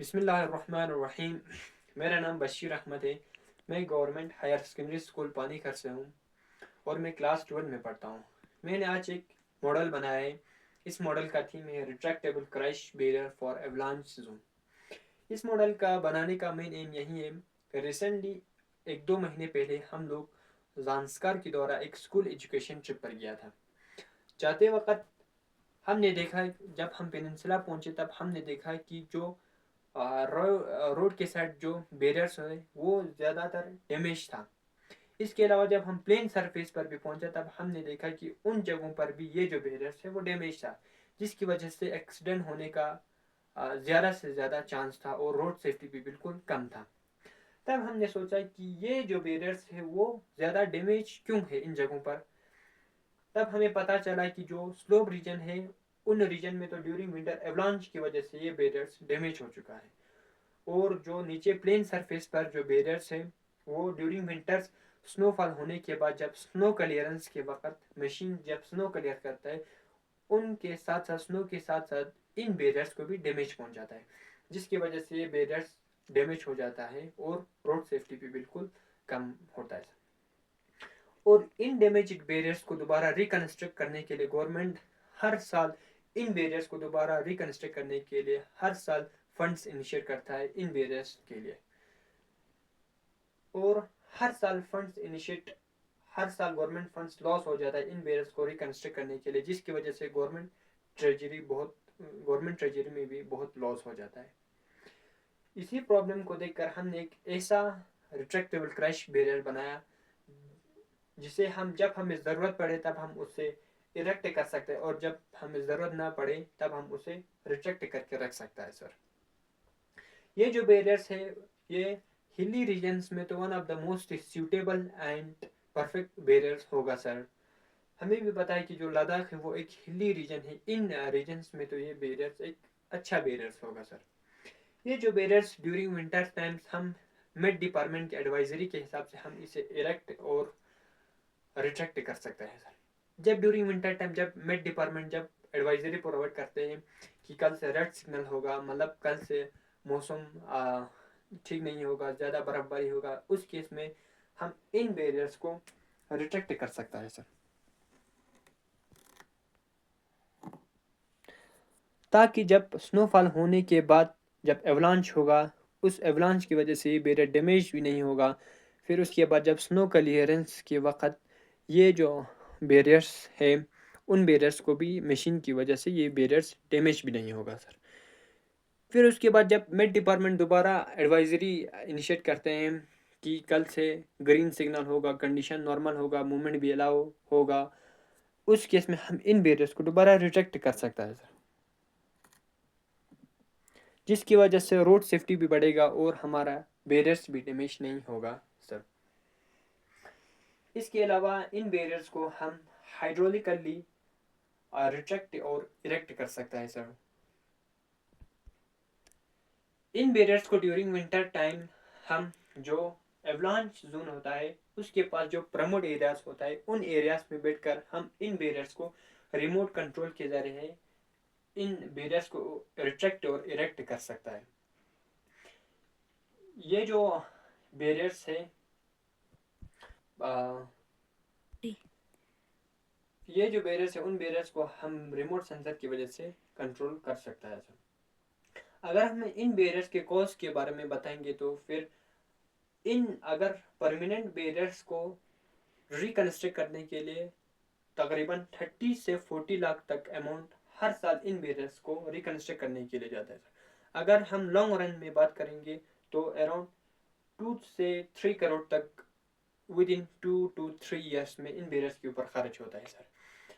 बिस्मिल्लाहिर्रहमानिर्रहीम। मेरा नाम बशीर अहमद है। मैं गवर्नमेंट हायर सेकेंडरी स्कूल पानीखर से हूँ और मैं क्लास 12 में पढ़ता हूँ। मैंने आज एक मॉडल बनाया है। इस मॉडल का थीम है retractable crash barrier for avalanche zone. इस मॉडल का बनाने का मेन एम यही है कि रिसेंटली 1-2 महीने पहले हम लोग ज़ांस्कार के द्वारा एक स्कूल एजुकेशन ट्रिप पर गया था। जाते वक्त हमने देखा, जब हम पेनिनसुला पहुंचे तब हमने देखा कि जो रोड के साइड जो बैरियर्स है वो ज़्यादातर डैमेज था। इसके अलावा जब हम प्लेन सरफेस पर भी पहुंचे तब हमने देखा कि उन जगहों पर भी ये जो बैरियर्स है वो डैमेज था, जिसकी वजह से एक्सीडेंट होने का ज़्यादा से ज़्यादा चांस था और रोड सेफ्टी भी बिल्कुल कम था। तब हमने सोचा कि ये जो बैरियर्स है वो ज़्यादा डैमेज क्यों है इन जगहों पर। तब हमें पता चला कि जो स्लोप रीजन है उन रीजन में तो ड्यूरिंग विंटर एवलांच की वजह से ये बैरियर्स डैमेज हो चुका है, और जो नीचे प्लेन सरफेस पर जो बैरियर्स है वो ड्यूरिंग विंटर्स स्नोफॉल होने के बाद जब स्नो क्लियरेंस के वक्त मशीन जब स्नो क्लियर करता है उनके साथ साथ स्नो के साथ साथ इन बैरियर्स को भी डैमेज पहुंच जाता है, जिसकी वजह से ये बैरियर्स डैमेज हो जाता है और रोड सेफ्टी भी बिल्कुल कम होता है। और इन डैमेज्ड बैरियर्स को दोबारा रिकन्स्ट्रक्ट करने के लिए गवर्नमेंट हर साल इन बैरियर्स को दोबारा रिकन्स्ट्रक्ट करने के लिए हर साल फंड्स इनिशिएट करता है इन बैरियर्स के लिए। और हर साल गवर्नमेंट फंड्स लॉस हो जाता है इन बैरियर्स को रिकन्स्ट्रक्ट करने के लिए, जिसकी वजह से गवर्नमेंट ट्रेजरी में भी बहुत लॉस हो जाता है। इसी प्रॉब्लम को देखकर हमने एक ऐसा रिट्रैक्टेबल क्रैश बैरियर बनाया जिसे जब हमें ज़रूरत पड़े तब हम उसे इरेक्ट कर सकते हैं और जब हमें ज़रूरत ना पड़े तब हम उसे रिट्रैक्ट करके रख सकता है सर। ये जो बैरियर्स है ये हिली रीजन्स में तो one of the most suitable and perfect barriers होगा सर। हमें भी पता है कि जो लद्दाख है वो एक हिली रीजन है, इन रीजन्स में तो ये बैरियर्स एक अच्छा बैरियर्स होगा सर। ये जो बैरियर्स ड्यूरिंग विंटर टाइम्स हम मेट डिपार्टमेंट के एडवाइजरी के हिसाब से हम इसे इरेक्ट और रिट्रैक्ट कर सकते हैं सर। जब ड्यूरिंग विंटर टाइम जब मेट डिपार्टमेंट जब एडवाइजरी प्रोवाइड करते हैं कि कल से रेड सिग्नल होगा, मतलब कल से मौसम ठीक नहीं होगा, ज़्यादा बर्फबारी होगा, उस केस में हम इन बैरियर्स को रिट्रैक्ट कर सकता है सर, ताकि जब स्नोफॉल होने के बाद जब एवलांच होगा उस एवलांच की वजह से ये बैरियर डैमेज भी नहीं होगा। फिर उसके बाद जब स्नो क्लियरेंस के वक्त ये जो बैरियर्स है उन बैरियर्स को भी मशीन की वजह से ये बैरियर्स डैमेज भी नहीं होगा सर। फिर उसके बाद जब मेट डिपार्टमेंट दोबारा एडवाइजरी इनिशिएट करते हैं कि कल से ग्रीन सिग्नल होगा, कंडीशन नॉर्मल होगा, मूवमेंट भी अलाउ होगा, उस केस में हम इन बैरियर्स को दोबारा रिजेक्ट कर सकता है सर, जिसकी वजह से रोड सेफ्टी भी बढ़ेगा और हमारा बैरियर्स भी डैमेज नहीं होगा सर। इसके अलावा इन बैरियर्स को हम हाइड्रोलिकली रिट्रैक्ट और इरेक्ट कर सकता है सर। इन बैरियर्स को ड्यूरिंग विंटर टाइम हम जो एवलांच जोन होता है उसके पास जो प्रमोट एरियाज होता है उन एरियाज में बैठकर हम इन बैरियर्स को रिमोट कंट्रोल के जरिए इन बैरियर्स को रिट्रैक्ट और इरेक्ट कर सकता है। ये जो बैरियर्स है ये जो बैरियर्स है उन बैरियर्स को हम रिमोट सेंसर की वजह से कंट्रोल कर सकता है सर। अगर हम इन बैरियर्स के कॉस्ट के बारे में बताएंगे तो फिर अगर परमानेंट बैरियर्स को रिकन्स्ट्रक्ट करने के लिए तकरीबन 30 से 40 लाख तक अमाउंट हर साल इन बैरियर्स को रिकन्स्ट्रक्ट करने के लिए जाता है सर। अगर हम लॉन्ग रन में बात करेंगे तो अराउंड 2 से 3 करोड़ तक विद इन 2 to 3 ईयर्स में इन बैरियर्स के ऊपर खर्च होता है सर।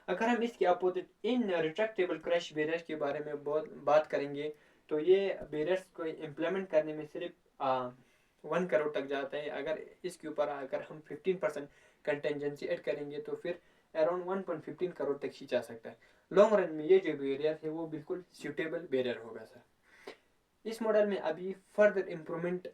अगर हम इसके opposite in retractable crash barriers के बारे में बात करेंगे तो ये बैरियर्स को इम्प्लीमेंट करने में सिर्फ 1 करोड़ तक जाता है। अगर इसके ऊपर अगर हम 15% कंटेंजेंसी ऐड करेंगे तो फिर अराउंड 1.15 करोड़ तक ही जा सकता है। लॉन्ग रन में ये जो बैरियर है वो बिल्कुल सूटेबल बैरियर होगा सर। इस मॉडल में अभी फर्दर इम्प्रूवमेंट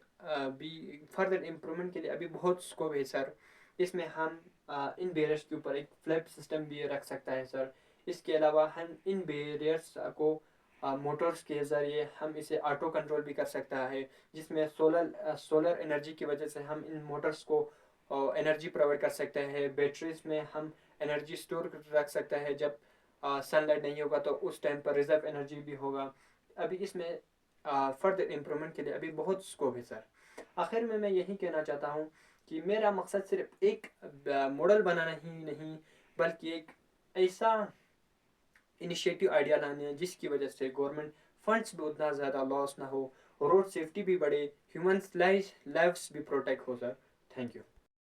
के लिए अभी बहुत स्कोप है सर। इसमें हम इन बैरियर्स के ऊपर एक फ्लैप सिस्टम भी रख सकता है सर। इसके अलावा हम इन बैरियर्स को موٹرز کے ذریعے ہم اسے آٹو کنٹرول بھی کر سکتا ہے، جس میں سولر انرجی کی وجہ سے ہم ان موٹرز کو انرجی پرووائڈ کر سکتے ہیں۔ بیٹریز میں ہم انرجی اسٹور رکھ سکتے ہیں، جب سن لائٹ نہیں ہوگا تو اس ٹائم پر ریزرو انرجی بھی ہوگا۔ ابھی اس میں فردر امپرومنٹ کے لیے ابھی بہت اسکوپ ہے سر۔ آخر میں یہی کہنا چاہتا ہوں کہ میرا مقصد صرف ایک ماڈل بنانا ہی نہیں، بلکہ ایک ایسا انیشیٹو آئیڈیا لانے ہیں جس کی وجہ سے گورنمنٹ فنڈس بھی اتنا زیادہ لاس نہ ہو، روڈ سیفٹی بھی بڑھے، ہیومنس لائفس بھی protect who sir. Thank you.